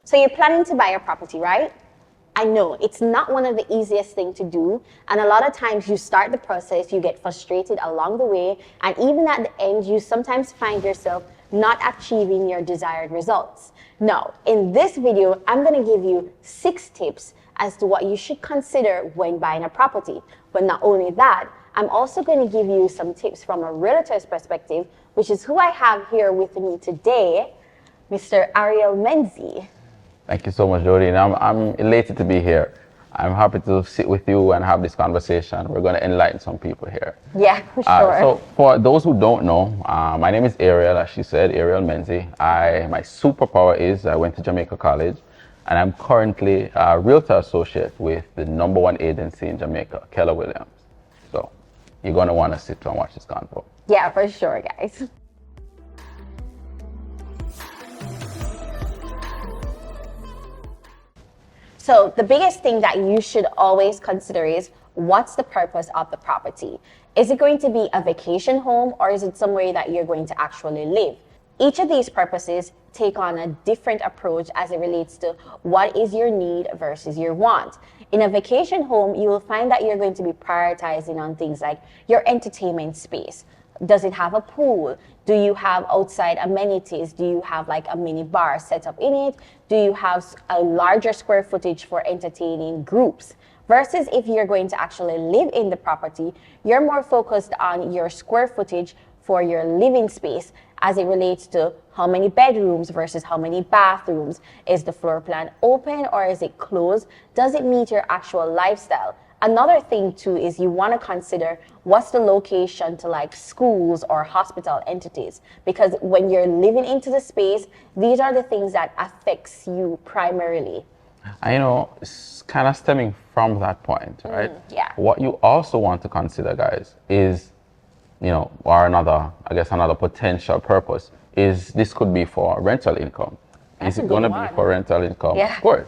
So you're planning to buy a property, right? I know it's not one of the easiest things to do, and a lot of times you start the process, you get frustrated along the way, and even at the end you sometimes find yourself not achieving your desired results. Now, in this video, I'm going to give you 6 tips as to what you should consider when buying a property. But not only that, I'm also going to give you some tips from a realtor's perspective, which is who I have here with me today, Mr. Ariel Menzi. Thank you so much, Jody. And I'm elated to be here. I'm happy to sit with you and have this conversation. We're going to enlighten some people here. Yeah, for sure. So for those who don't know, my name is Ariel, as she said, Ariel Menzi. My superpower is I went to Jamaica College, and I'm currently a realtor associate with the #1 agency in Jamaica, Keller Williams. So you're going to want to sit and watch this convo. Yeah, for sure, guys. So the biggest thing that you should always consider is, what's the purpose of the property? Is it going to be a vacation home, or is it somewhere that you're going to actually live? Each of these purposes take on a different approach as it relates to what is your need versus your want. In a vacation home, you will find that you're going to be prioritizing on things like your entertainment space. Does it have a pool? Do you have outside amenities? Do you have like a mini bar set up in it? Do you have a larger square footage for entertaining groups? Versus if you're going to actually live in the property, you're more focused on your square footage for your living space as it relates to how many bedrooms versus how many bathrooms. Is the floor plan open or is it closed? Does it meet your actual lifestyle? Another thing too is you want to consider what's the location to like schools or hospital entities, because when you're living into the space, these are the things that affects you primarily. And it's kind of stemming from that point, right? Yeah. What you also want to consider, guys, is, or another potential purpose is this could be for rental income. That's is it going to be for rental income? Yeah. Of course.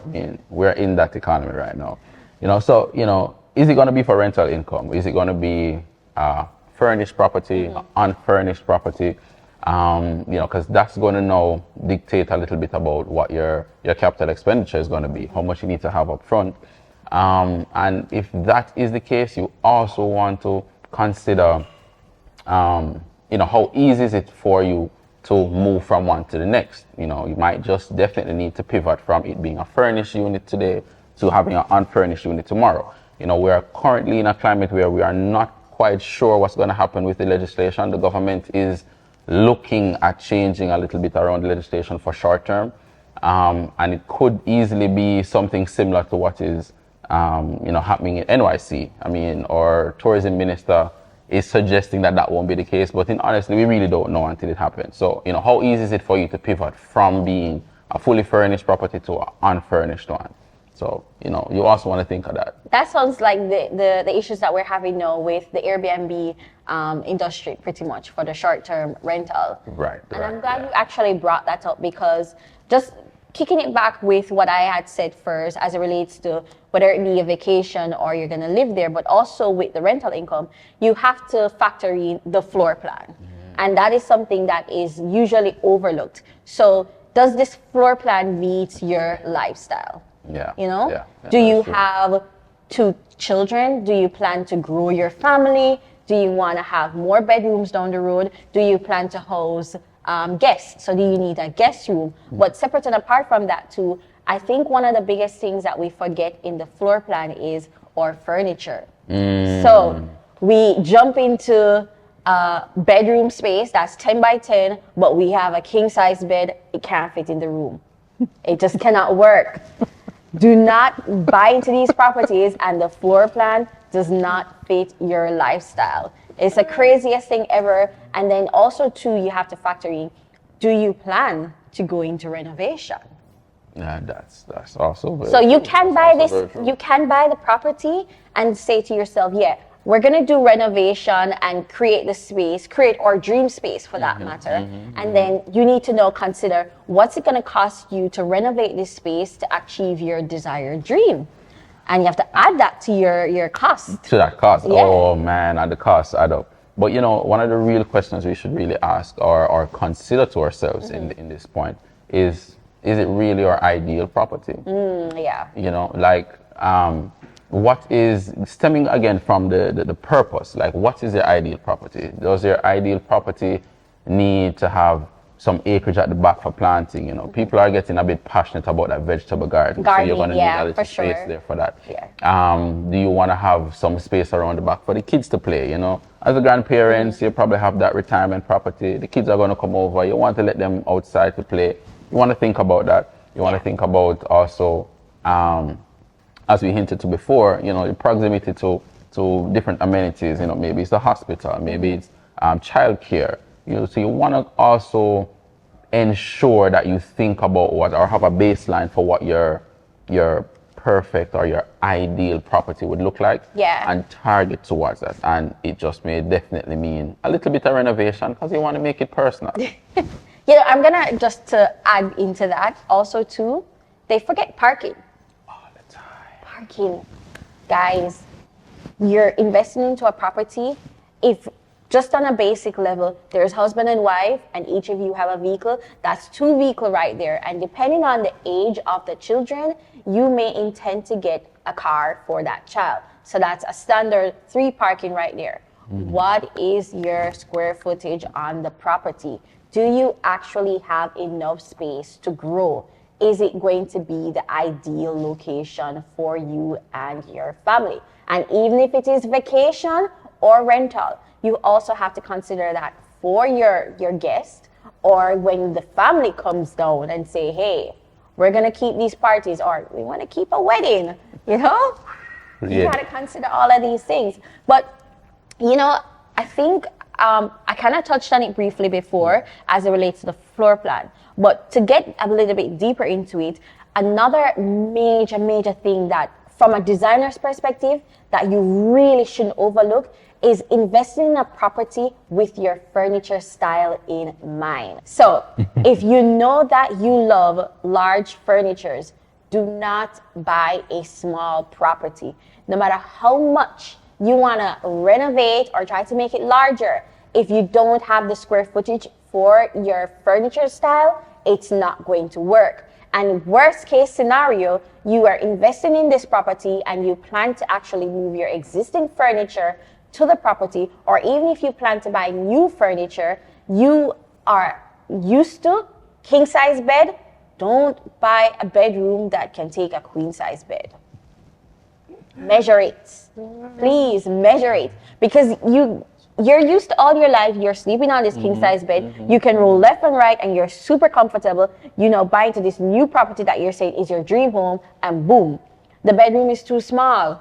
We're in that economy right now. Is it going to be for rental income? Is it going to be furnished property, unfurnished property? Because that's going to now dictate a little bit about what your capital expenditure is going to be, how much you need to have up front. And if that is the case, you also want to consider, how easy is it for you to move from one to the next? You might just definitely need to pivot from it being a furnished unit today to having an unfurnished unit tomorrow. We are currently in a climate where we are not quite sure what's going to happen with the legislation. The government is looking at changing a little bit around the legislation for short term. And it could easily be something similar to what is, happening in NYC. Our tourism minister is suggesting that won't be the case. But honestly, we really don't know until it happens. So, how easy is it for you to pivot from being a fully furnished property to an unfurnished one? So, you also want to think of that. That sounds like the issues that we're having now with the Airbnb industry, pretty much, for the short-term rental. Right. And I'm glad you actually brought that up, because just kicking it back with what I had said first as it relates to whether it be a vacation or you're going to live there, but also with the rental income, you have to factor in the floor plan. And that is something that is usually overlooked. So does this floor plan meet your lifestyle? Yeah. Do you have 2 children? Do you plan to grow your family? Do you want to have more bedrooms down the road? Do you plan to house guests? So do you need a guest room? But separate and apart from that too, I think one of the biggest things that we forget in the floor plan is our furniture. So we jump into a bedroom space that's 10 by 10, but we have a king size bed. It can't fit in the room. It just cannot work. Do not buy into these properties and the floor plan does not fit your lifestyle. It's the craziest thing ever. And then also too, you have to factor in, do you plan to go into renovation? Yeah, that's also very So you can buy this, you can buy the property and say to yourself, yeah, we're going to do renovation and create the space, create our dream space for that matter. And then you need to consider what's it going to cost you to renovate this space to achieve your desired dream. And you have to add that to your cost. To that cost. Yeah. Oh man, and the costs add up. But one of the real questions we should really ask or consider to ourselves in this point is it really our ideal property? Yeah. What is, stemming again from the purpose, like what is your ideal property? Does your ideal property need to have some acreage at the back for planting? People are getting a bit passionate about that vegetable garden. So you're going to need a little space there for that. Yeah. Do you want to have some space around the back for the kids to play? As a grandparents, you probably have that retirement property. The kids are going to come over. You want to let them outside to play. You want to think about that. You want to think about also, as we hinted to before, the proximity to different amenities. Maybe it's the hospital, maybe it's childcare. So you want to also ensure that you think about or have a baseline for what your perfect or your ideal property would look like. Yeah. And target towards that. And it just may definitely mean a little bit of renovation because you want to make it personal. I'm gonna just to add into that also too, they forget parking. All the time. Parking. Guys, you're investing into a property. If just on a basic level, there's husband and wife and each of you have a vehicle, that's 2 vehicles right there. And depending on the age of the children, you may intend to get a car for that child. So that's a standard 3 parking right there. What is your square footage on the property? Do you actually have enough space to grow? Is it going to be the ideal location for you and your family? And even if it is vacation or rental, you also have to consider that for your guest, or when the family comes down and say, hey, we're going to keep these parties, or we want to keep a wedding, You got to consider all of these things. But, I think I kind of touched on it briefly before as it relates to the floor plan. But to get a little bit deeper into it, another major thing that from a designer's perspective that you really shouldn't overlook is investing in a property with your furniture style in mind. So if you know that you love large furnitures, do not buy a small property. No matter how much you want to renovate or try to make it larger, if you don't have the square footage for your furniture style, it's not going to work. And worst case scenario, you are investing in this property and you plan to actually move your existing furniture to the property, or even if you plan to buy new furniture, you are used to king size bed, don't buy a bedroom that can take a queen size bed. Measure it. Please measure it. Because you're used to all your life, you're sleeping on this king size bed, you can roll left and right and you're super comfortable, buy into this new property that you're saying is your dream home, and boom, the bedroom is too small.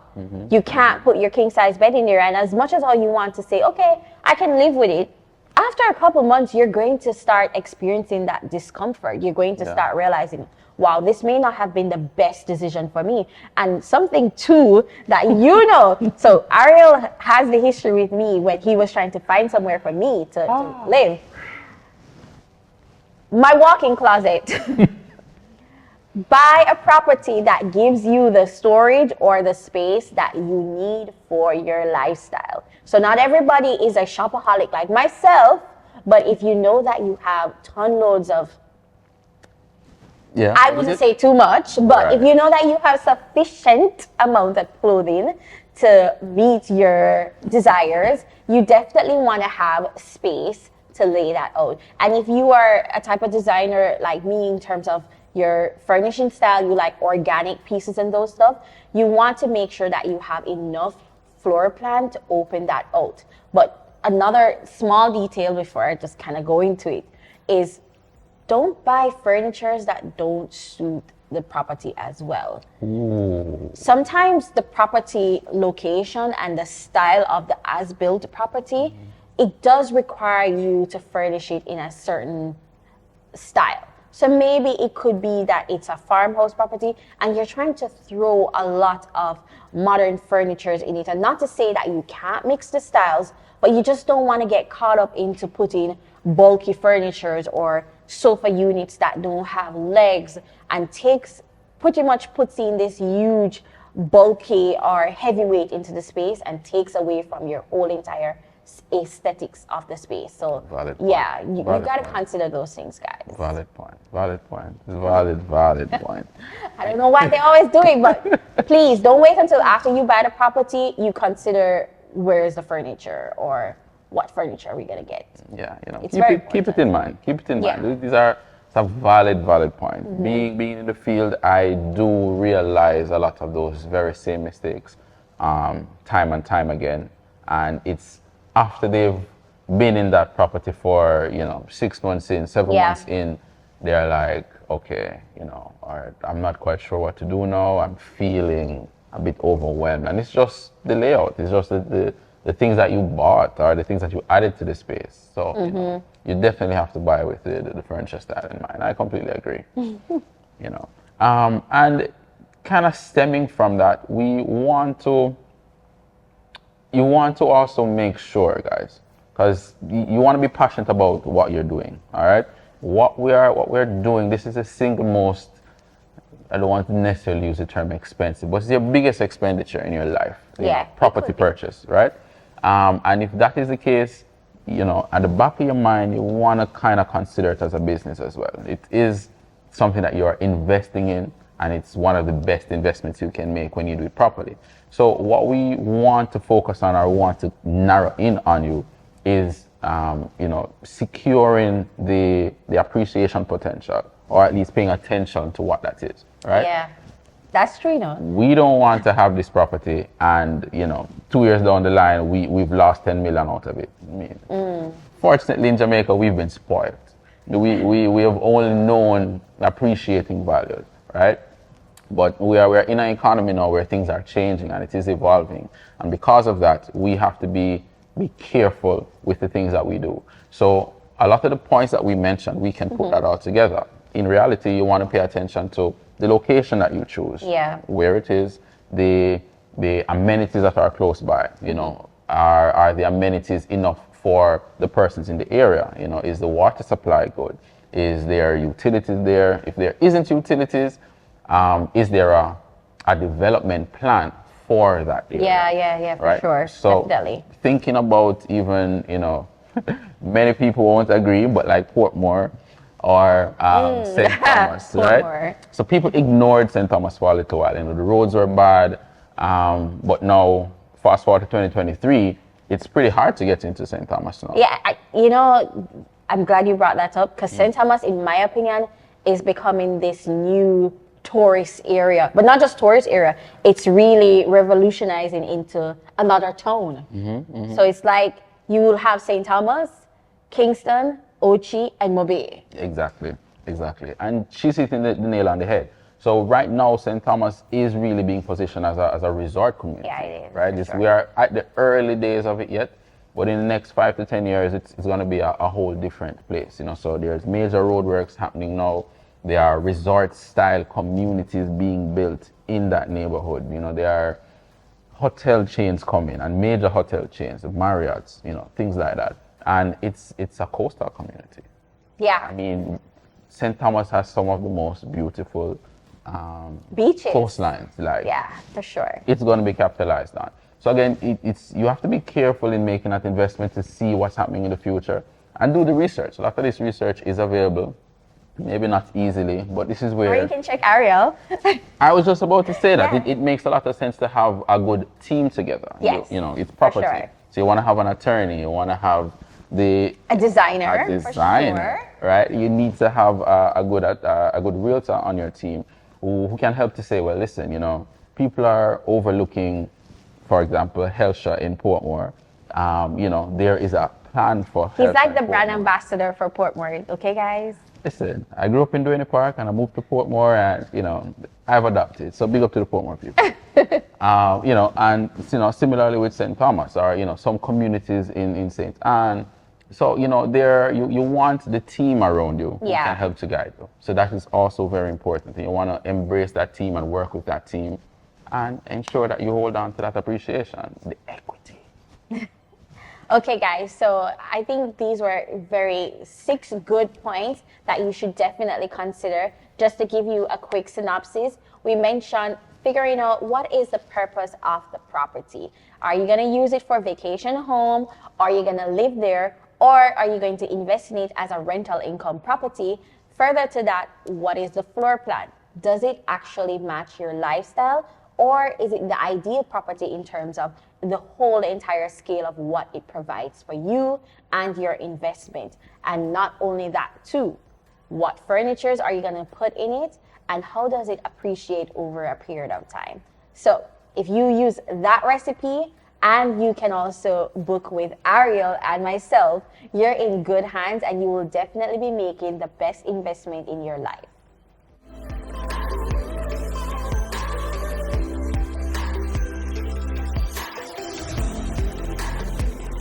You can't put your king size bed in there, and as much as how you want to say, okay, I can live with it, after a couple months, you're going to start experiencing that discomfort. You're going to start realizing, wow, this may not have been the best decision for me. And something too that so Ariel has the history with me when he was trying to find somewhere for me to live. My walk-in closet. Buy a property that gives you the storage or the space that you need for your lifestyle. So not everybody is a shopaholic like myself, but if you know that you have ton loads of, I wouldn't say too much, but if you know that you have sufficient amount of clothing to meet your desires, you definitely want to have space to lay that out. And if you are a type of designer like me in terms of your furnishing style, you like organic pieces and those stuff, you want to make sure that you have enough floor plan to open that out. But another small detail before I just kind of go into it is don't buy furnitures that don't suit the property as well. Ooh. Sometimes the property location and the style of the as-built property, it does require you to furnish it in a certain style. So maybe it could be that it's a farmhouse property and you're trying to throw a lot of modern furnitures in it. And not to say that you can't mix the styles, but you just don't want to get caught up into putting bulky furnitures or sofa units that don't have legs and pretty much puts in this huge bulky or heavyweight into the space and takes away from your whole entire aesthetics of the space. So yeah, you got to consider those things, guys. Valid point. Valid point. Point. I don't know what they're always doing, but please don't wait until after you buy the property you consider where's the furniture or what furniture are we gonna get. Yeah, it's keep it in mind. Keep it in mind. These are a valid point. Mm-hmm. Being in the field, I do realize a lot of those very same mistakes, time and time again, and it's after they've been in that property for 6 months in, 7 months in, they're like, okay, all right, I'm not quite sure what to do now. I'm feeling a bit overwhelmed, and it's just the layout. It's just the things that you bought or the things that you added to the space. So you definitely have to buy with the furniture style in mind. I completely agree. And kind of stemming from that, you want to also make sure, guys, because you want to be passionate about what you're doing. All right, what we're doing. This is the single most. I don't want to necessarily use the term expensive, but it's your biggest expenditure in your life. Property purchase, right? And if that is the case, at the back of your mind, you want to kind of consider it as a business as well. It is something that you're investing in, and it's one of the best investments you can make when you do it properly. So what we want to focus on, or want to narrow in on you, is securing the appreciation potential, or at least paying attention to what that is, right? Yeah, that's true. We don't want to have this property and 2 years down the line we've lost 10 million out of it. Fortunately, in Jamaica, we've been spoiled. We have only known appreciating values, right? But we're in an economy now where things are changing and it is evolving, and because of that, we have to be careful with the things that we do. So a lot of the points that we mentioned, we can put that all together. In reality, you want to pay attention to the location that you choose, where it is, the amenities that are close by. Are the amenities enough for the persons in the area? Is the water supply good? Is there utilities there? If there isn't utilities, is there a development plan for that area? For sure. So definitely. Thinking about even, many people won't agree, but like Portmore or St. Thomas, right? So people ignored St. Thomas for a little while. The roads were bad, but now, fast forward to 2023, it's pretty hard to get into St. Thomas now. Yeah, I'm glad you brought that up, because St. Thomas, in my opinion, is becoming this new tourist area, but not just tourist area. It's really revolutionizing into another town. So it's like you will have St. Thomas, Kingston, Ochi, and Mobile. Exactly. And she's hitting the nail on the head. So right now, St. Thomas is really being positioned as a resort community. Yeah, it is. Right? Sure. We are at the early days of it yet, but in the next 5 to 10 years, it's going to be a whole different place. So there's major roadworks happening now. There are resort-style communities being built in that neighborhood. There are hotel chains coming, and major hotel chains, Marriott's, things like that. And it's a coastal community. Yeah. I mean, St. Thomas has some of the most beautiful beaches, coastlines. For sure. It's going to be capitalized on. So again, you have to be careful in making that investment to see what's happening in the future and do the research. A lot of this research is available. Maybe not easily, but this is where... Or you can check Ariel. I was just about to say that. It makes a lot of sense to have a good team together. Yes. It's property. Sure. So you want to have an attorney, you want to have a designer, for sure. Right? You need to have a good realtor on your team who can help to say, well, listen, people are overlooking, for example, Helsha in Portmore. There is a plan for Helsha. He's like the brand ambassador for Portmore, okay, guys? Listen, I grew up in Duane Park and I moved to Portmore, and I've adopted. So big up to the Portmore people. And similarly with St. Thomas, or some communities in St. Anne, So, you know, you want the team around you who Yeah. can help to guide you. So that is also very important. You want to embrace that team and work with that team and ensure that you hold on to that appreciation, the equity. Okay, guys, so I think these were very 6 good points that you should definitely consider. Just to give you a quick synopsis, we mentioned figuring out what is the purpose of the property. Are you going to use it for vacation home? Are you going to live there? Or are you going to invest in it as a rental income property? Further to that, what is the floor plan? Does it actually match your lifestyle? Or is it the ideal property in terms of the whole entire scale of what it provides for you and your investment? And not only that too, what furnitures are you going to put in it and how does it appreciate over a period of time? So if you use that recipe and you can also book with Ariel and myself, you're in good hands and you will definitely be making the best investment in your life.